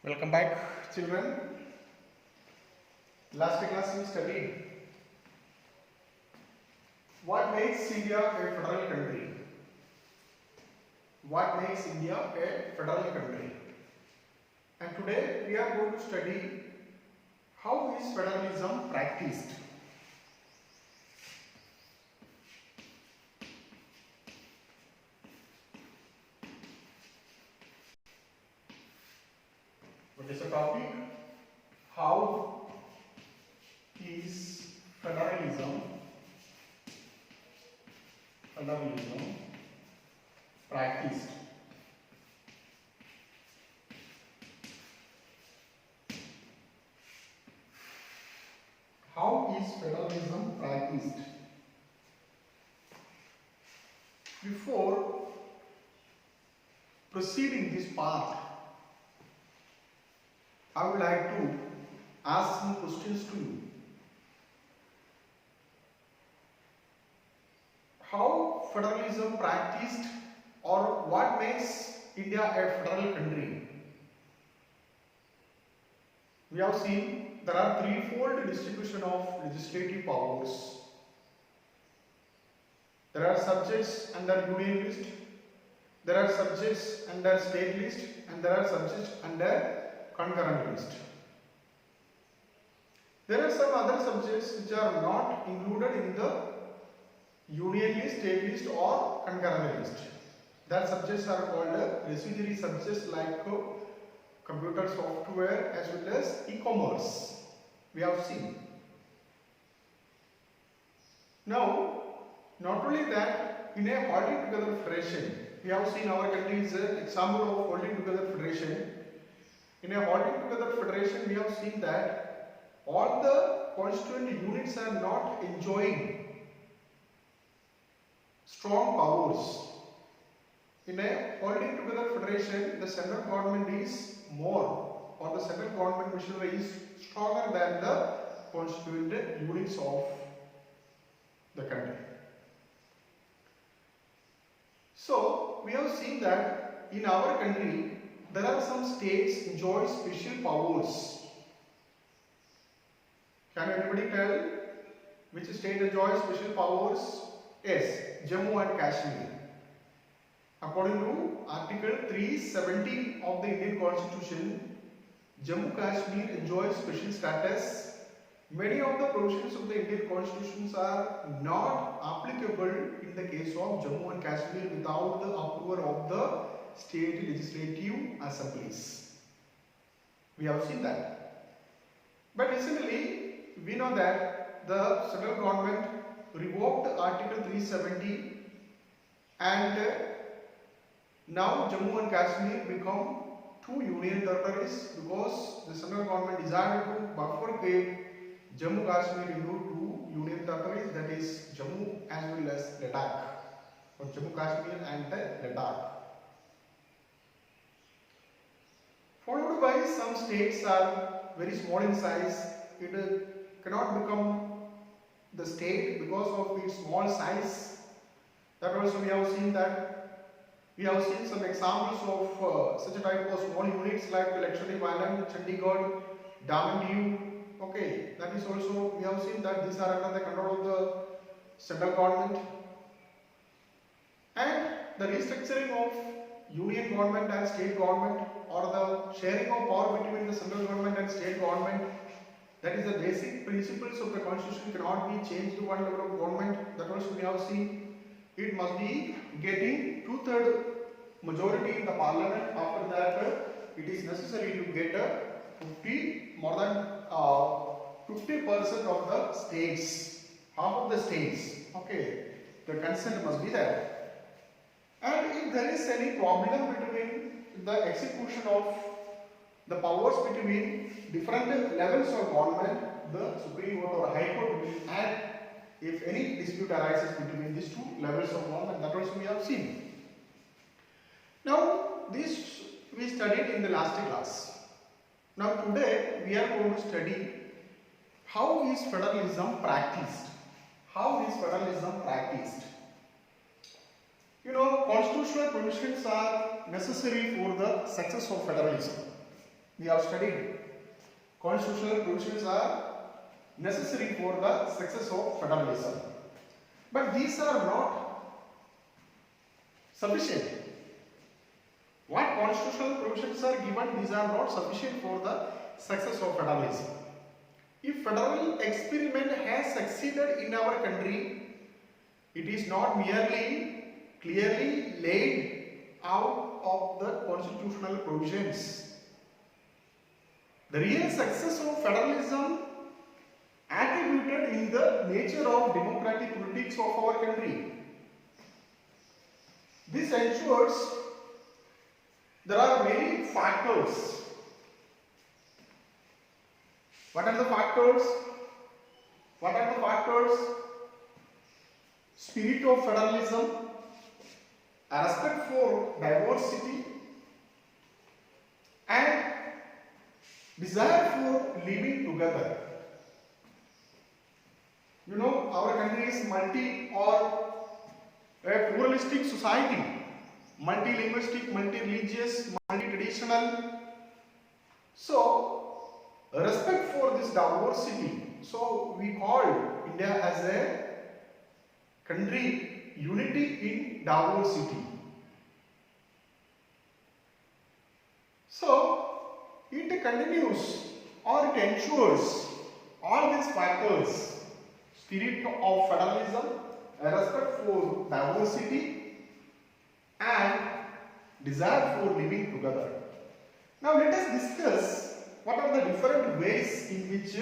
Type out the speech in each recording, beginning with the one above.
Welcome back, children. Last class we studied what makes India a federal country. What makes India a federal country? And today we are going to study how is federalism practiced. What is the topic? How is federalism practiced? How is federalism practiced? Before proceeding this part, I would like to ask some questions to you. How federalism practiced, or what makes India a federal country? We have seen there are threefold distribution of legislative powers. There are subjects under union list, there are subjects under state list, and there are subjects under concurrent list. There are some other subjects which are not included in the union list, state list or concurrent list. That subjects are called residuary subjects like computer software as well as e-commerce. We have seen. Now, not only that, in a holding together federation, we have seen our country is an example of holding together federation. In a holding together federation, we have seen that all the constituent units are not enjoying strong powers. In a holding together federation, the central government is more, or the central government machinery is stronger than the constituent units of the country. So, we have seen that in our country, there are some states enjoy special powers. Can anybody tell which state enjoys special powers? Yes, Jammu and Kashmir. According to Article 370 of the Indian Constitution, Jammu Kashmir enjoys special status. Many of the provisions of the Indian Constitutions are not applicable in the case of Jammu and Kashmir without the approval of the state legislative assemblies. We have seen that. But recently, we know that the central government revoked Article 370 and now Jammu and Kashmir become two union territories because the central government decided to bifurcate Jammu Kashmir into two union territories, that is Jammu as well as Ladakh, or Jammu Kashmir and Ladakh. Followed by some states are very small in size. It cannot become the state because of its small size. That also we have seen some examples of such a type of small units like Lakshadweep Island, Chandigarh, Daman Diu. Okay, that is also we have seen that these are under the control of the central government. And the restructuring of union government and state government, or the sharing of power between the central government and state government, that is the basic principles of the constitution, cannot be changed to one level of government. That also we have seen. It must be getting 2/3 majority in the parliament. After that, it is necessary to get more than 50% of the states, half of the states. Okay, the consent must be there. And if there is any problem between the execution of the powers between different levels of government, the Supreme Court or High Court will act if any dispute arises between these two levels of government. That also we have seen. Now, this we studied in the last class. Now, today we are going to study how is federalism practiced. How is federalism practiced? You know, constitutional provisions are necessary for the success of federalism. we have studied constitutional provisions are necessary for the success of federalism. But these are not sufficient. What constitutional provisions are given, these are not sufficient for the success of federalism. If federal experiment has succeeded in our country, it is not merely clearly laid out of the constitutional provisions. The real success of federalism attributed in the nature of democratic politics of our country. This ensures there are many factors. What are the factors? What are the factors? Spirit of federalism, a respect for diversity, and desire for living together. You know, our country is multi or a pluralistic society, multilinguistic, multi-religious, multi-traditional. So, respect for this diversity. So, we call India as a country unity in diversity. So, it continues or it ensures all these factors: spirit of federalism, a respect for diversity, and desire for living together. Now let us discuss what are the different ways in which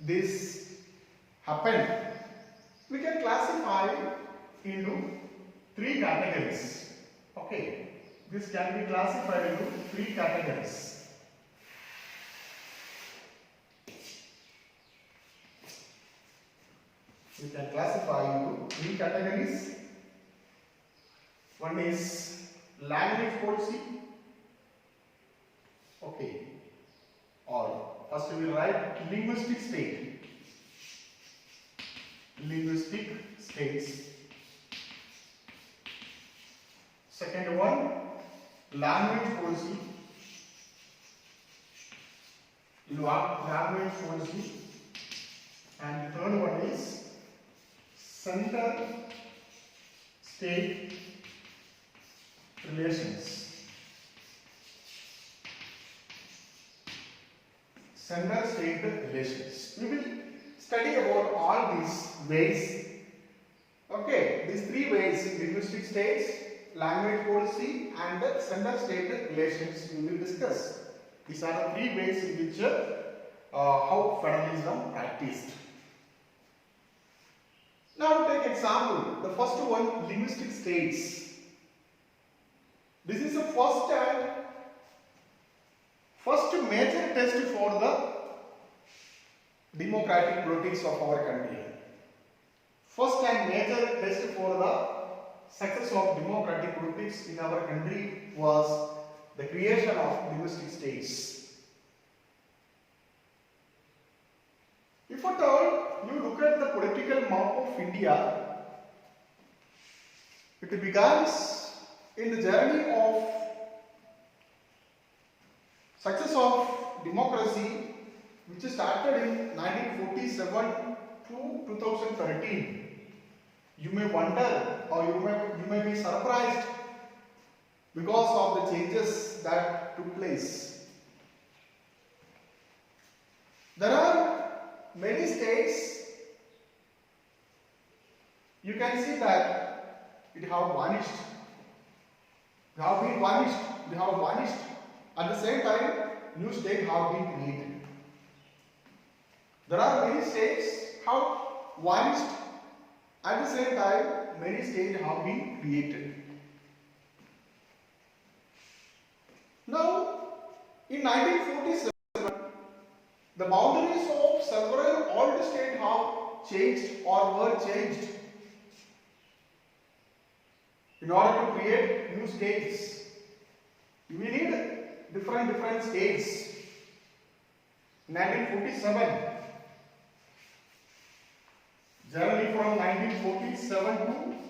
this happened. We can classify into three categories. Okay, this can be classified into three categories. We can classify into three categories. One is language policy. Okay. Or first we will write linguistic state. Linguistic states. Second one, language policy. Language policy. And the third one is center state relations. Center state relations. We will study about all these ways. Okay, these three ways: linguistic states, language policy, and center state relations we will discuss. These are the three ways in which how federalism practiced. Now take example, the first one, linguistic states. This is the first major test for the democratic politics of our country. First and major test for the success of democratic politics in our country was the creation of linguistic states. If at all you look at the political map of India, it begins in the journey of success of democracy, which started in 1947 to 2013. You may wonder, or you may be surprised because of the changes that took place. There are many states, you can see that it have vanished. They have been vanished. They have vanished. At the same time, new states have been created. There are many states have vanished. At the same time, many states have been created. Now, in 1947, the boundaries of several old states have changed or were changed. In order to create new states, we need different states. 1947, journey from 1947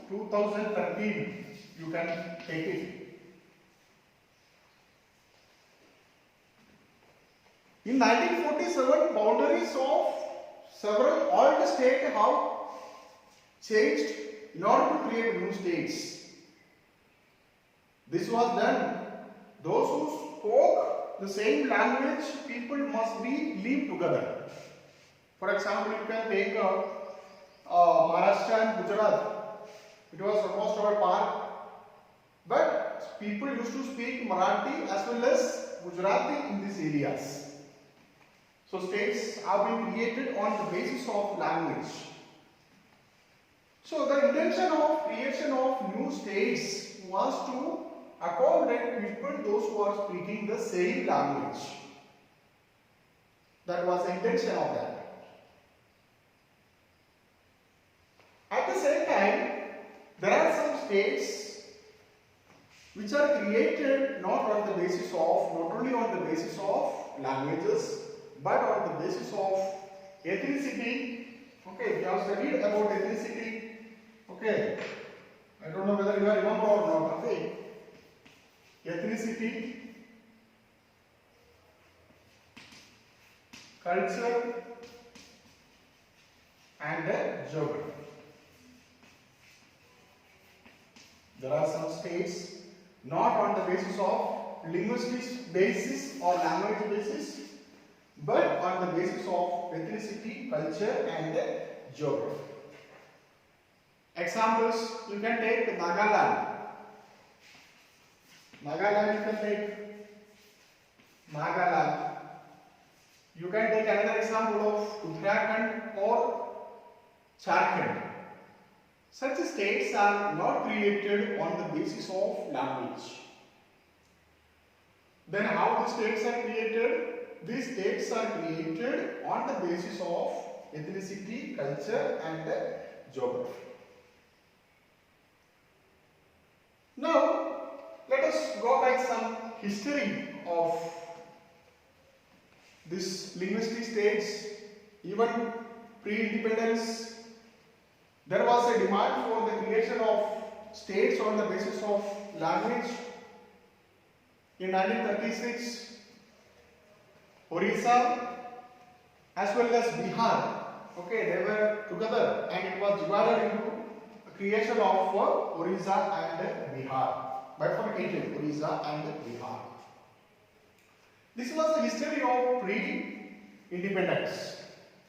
to 2013, you can take it. In 1947, boundaries of several old states have changed in order to create new states. This was done. Those who spoke the same language, people must be live together. For example, you can take Maharashtra and Gujarat. It was almost our part, but people used to speak Marathi as well as Gujarati in these areas. So states have been created on the basis of language. So the intention of creation of new states was to accommodate people, those who are speaking the same language. That was the intention of that. At the same time, there are some states which are created not only on the basis of languages, but on the basis of ethnicity. Okay, we have studied about ethnicity. Okay, I don't know whether you remember or not. Okay, ethnicity, culture, and geography. There are some states not on the basis of linguistic basis or language basis, but on the basis of ethnicity, culture, and geography. Examples, you can take Nagaland. Nagaland, you can take Nagaland. You can take another example of Uttarakhand or Jharkhand. Such states are not created on the basis of language. Then how the states are created? These states are created on the basis of ethnicity, culture, and geography. Now, let us go back some history of this linguistic states. Even pre-independence, there was a demand for the creation of states on the basis of language. In 1936, Orissa as well as Bihar, okay, they were together and it was divided into the creation of Orissa and Bihar, bifurcated Orissa and Bihar. This was the history of pre-independence.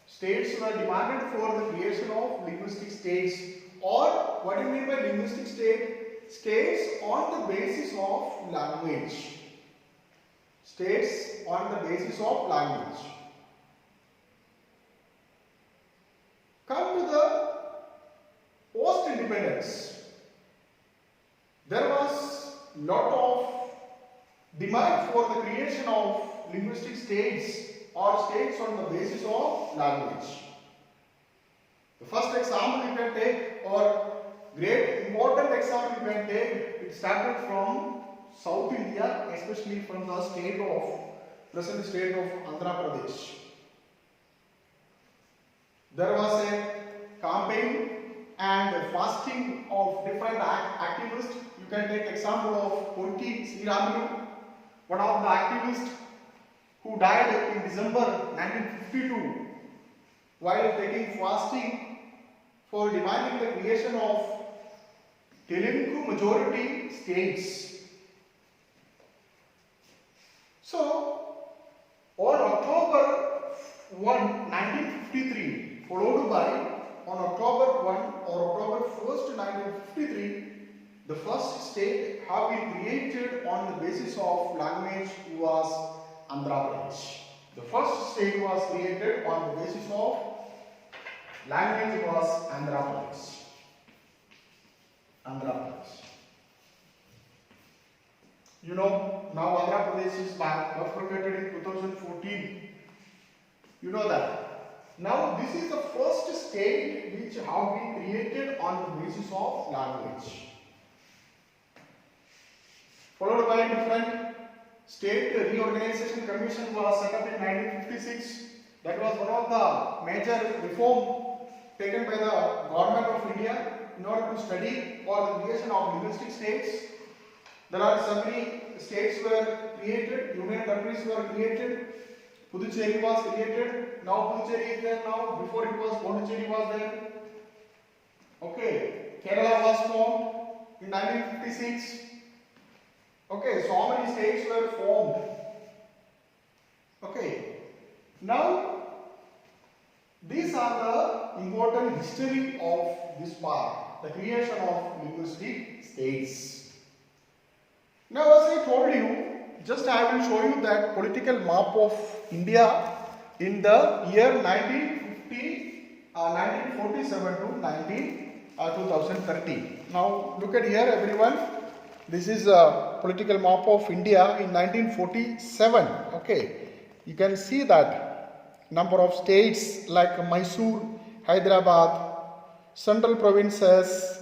States were demanded for the creation of linguistic states, or what do you mean by linguistic state? States on the basis of language. States on the basis of language. Come to the post-independence. There was lot of demand for the creation of linguistic states or states on the basis of language. The first example you can take, or great important example you can take, it started from South India, especially from the present state of Andhra Pradesh. There was a campaign and a fasting of different activists. You can take example of Ponti Sriramulu, one of the activists who died in December 1952 while taking fasting for demanding the creation of Telugu majority states. So, on October 1, 1953, followed by on October 1 or October 1st, 1953, the first state have been created on the basis of language was Andhra Pradesh. The first state was created on the basis of language was Andhra Pradesh. Andhra Pradesh. You know, now Andhra Pradesh is bifurcated in 2014. You know that. Now this is the first state which have been created on the basis of language. Followed by a different State Reorganization Commission was set up in 1956. That was one of the major reform taken by the government of India in order to study for the creation of linguistic states. There are so many states were created, union territories were created. Puducherry was created. Now Puducherry is there now. Before it was Pondicherry was there. Okay. Kerala was formed in 1956. Okay. So many states were formed. Okay. Now these are the important history of this part, the creation of linguistic states. Now, as I told you, just I will show you that political map of India in the year 1947 to 2013. Now, look at here, everyone. This is a political map of India in 1947. Okay, you can see that number of states like Mysore, Hyderabad, central provinces.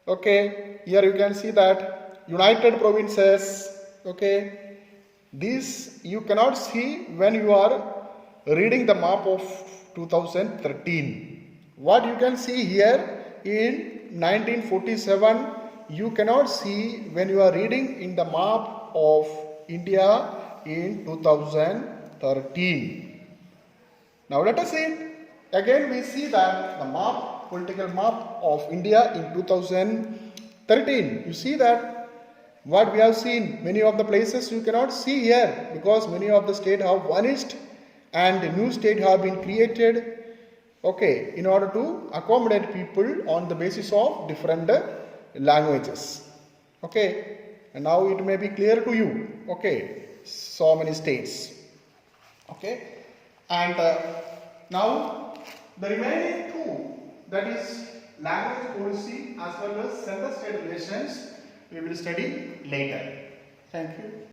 Okay, here you can see that United Provinces. Okay, this you cannot see when you are reading the map of 2013. What you can see here in 1947, you cannot see when you are reading in the map of India in 2013. Now let us see. Again we see that the map, political map of India in 2013. You see that what we have seen, many of the places you cannot see here because many of the states have vanished and new states have been created. Okay, in order to accommodate people on the basis of different languages. Okay, and now it may be clear to you. Okay, so many states. Okay. And now the remaining two, that is language policy as well as center-state relations, we will study later. Thank you.